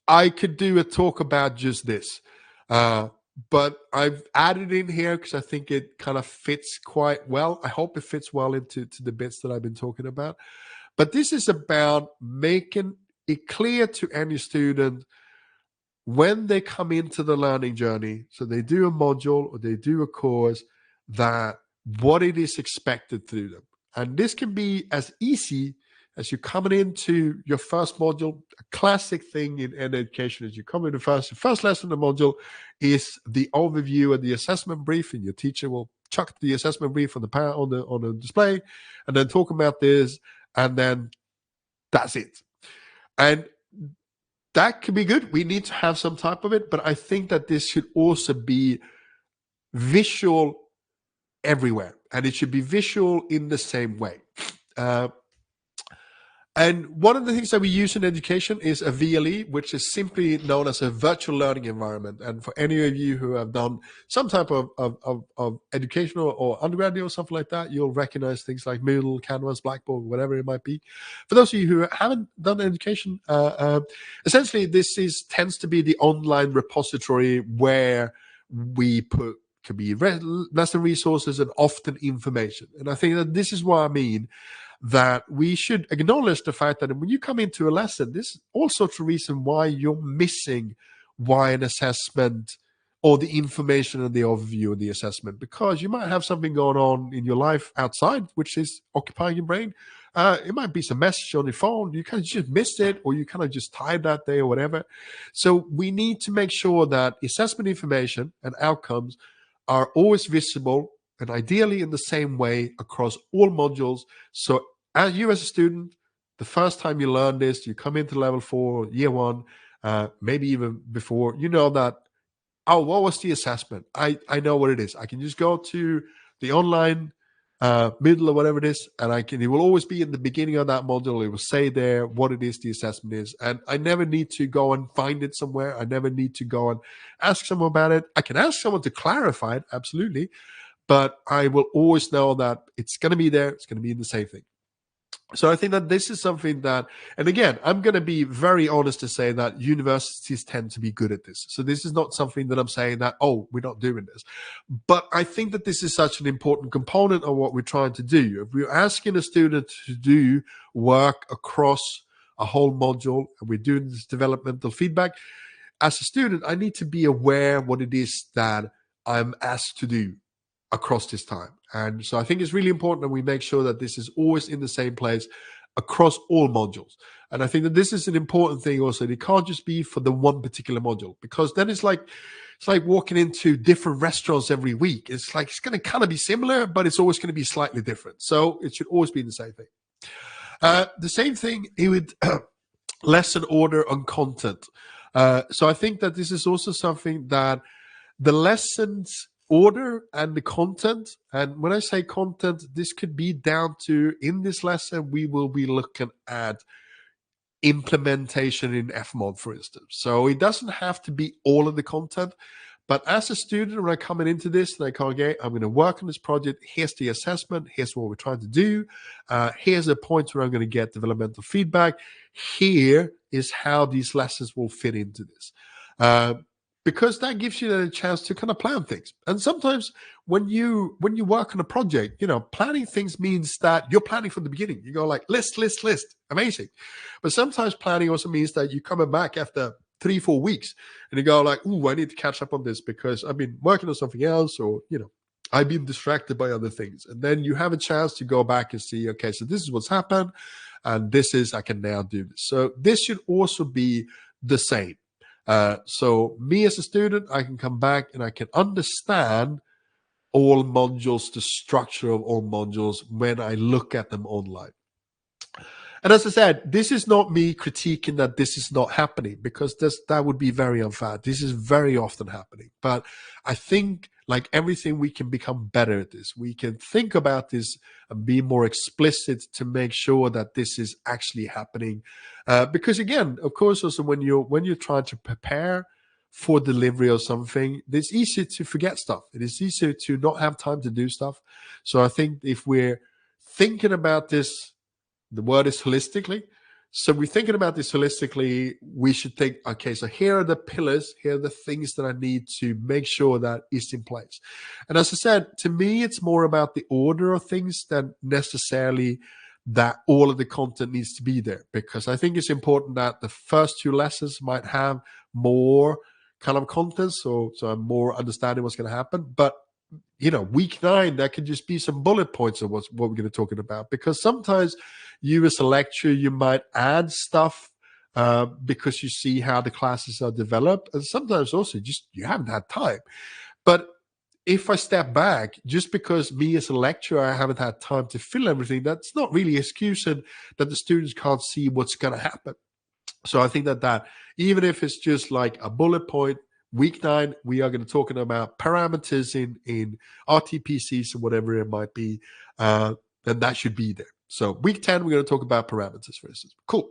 I could do a talk about just this. But I've added in here because I think it kind of fits quite well. I hope it fits well into the bits that I've been talking about. But this is about making it clear to any student when they come into the learning journey. So they do a module or they do a course, that what it is expected to them. And this can be as easy as you coming into your first module. A classic thing in education is you come in the first lesson of the module is the overview and the assessment brief, and your teacher will chuck the assessment brief on the display and then talk about this, and then that's it. And that can be good. We need to have some type of it, but I think that this should also be visual everywhere, and it should be visual in the same way. And one of the things that we use in education is a VLE, which is simply known as a virtual learning environment. And for any of you who have done some type of educational or undergraduate or something like that, you'll recognize things like Moodle, Canvas, Blackboard, whatever it might be. For those of you who haven't done education, essentially this tends to be the online repository where we put could be lesson resources and often information. And I think that this is what I mean, that we should acknowledge the fact that when you come into a lesson, there's all sorts of reasons why you're missing why an assessment or the information and the overview of the assessment, because you might have something going on in your life outside which is occupying your brain. It might be some message on your phone, you kind of just missed it, or you kind of just tired that day or whatever. So we need to make sure that assessment information and outcomes are always visible, and ideally in the same way across all modules. So as you as a student, the first time you learn this, you come into level 4, year 1, maybe even before, you know that, oh, what was the assessment? I know what it is. I can just go to the online Moodle or whatever it is, and it will always be in the beginning of that module. It will say there what it is the assessment is, and I never need to go and find it somewhere. I never need to go and ask someone about it. I can ask someone to clarify it, absolutely, but I will always know that it's going to be there. It's going to be the same thing. So I think that this is something that, and again, I'm going to be very honest to say that universities tend to be good at this. So this is not something that I'm saying that, oh, we're not doing this. But I think that this is such an important component of what we're trying to do. If we're asking a student to do work across a whole module and we're doing this developmental feedback, as a student, I need to be aware what it is that I'm asked to do across this time. And so I think it's really important that we make sure that this is always in the same place across all modules. And I think that this is an important thing also. It can't just be for the one particular module, because then it's like walking into different restaurants every week. It's like it's going to kind of be similar, but it's always going to be slightly different. So it should always be the same thing. The same thing with lesson order on content. So I think that this is also something that the lessons order and the content, and when I say content, this could be down to, in this lesson, we will be looking at implementation in FMOD, for instance. So it doesn't have to be all of the content, but as a student, when I come into this, and I go, okay, I'm going to work on this project. Here's the assessment. Here's what we're trying to do. Here's a point where I'm going to get developmental feedback. Here is how these lessons will fit into this. Because that gives you a chance to kind of plan things. And sometimes when you work on a project, planning things means that you're planning from the beginning. You go like list, amazing. But sometimes planning also means that you're coming back after 3-4 weeks and you go like, ooh, I need to catch up on this because I've been working on something else, or, I've been distracted by other things. And then you have a chance to go back and see, okay, so this is what's happened, and I can now do this. So this should also be the same. So me as a student, I can come back and I can understand all modules, the structure of all modules when I look at them online. And as I said, this is not me critiquing that this is not happening, because that would be very unfair. This is very often happening. But I think, like everything, we can become better at this. We can think about this and be more explicit to make sure that this is actually happening. Because again, of course, also when you're trying to prepare for delivery of something, it's easy to forget stuff. It is easier to not have time to do stuff. So I think if we're thinking about this, the word is holistically. So we're thinking about this holistically. We should think, okay, so here are the pillars, here are the things that I need to make sure that is in place. And as I said, to me, it's more about the order of things than necessarily that all of the content needs to be there, because I think it's important that the first 2 lessons might have more kind of content, so I'm more understanding what's going to happen. But week 9, that could just be some bullet points of what we're going to talk about, because sometimes you as a lecturer, you might add stuff because you see how the classes are developed, and sometimes also just you haven't had time. But if I step back, just because me as a lecturer, I haven't had time to fill everything, that's not really an excuse and that the students can't see what's going to happen. So I think that even if it's just like a bullet point, week 9, we are going to talk about parameters in RTPCs or whatever it might be, then that should be there. So week 10, we're going to talk about parameters, for instance. Cool.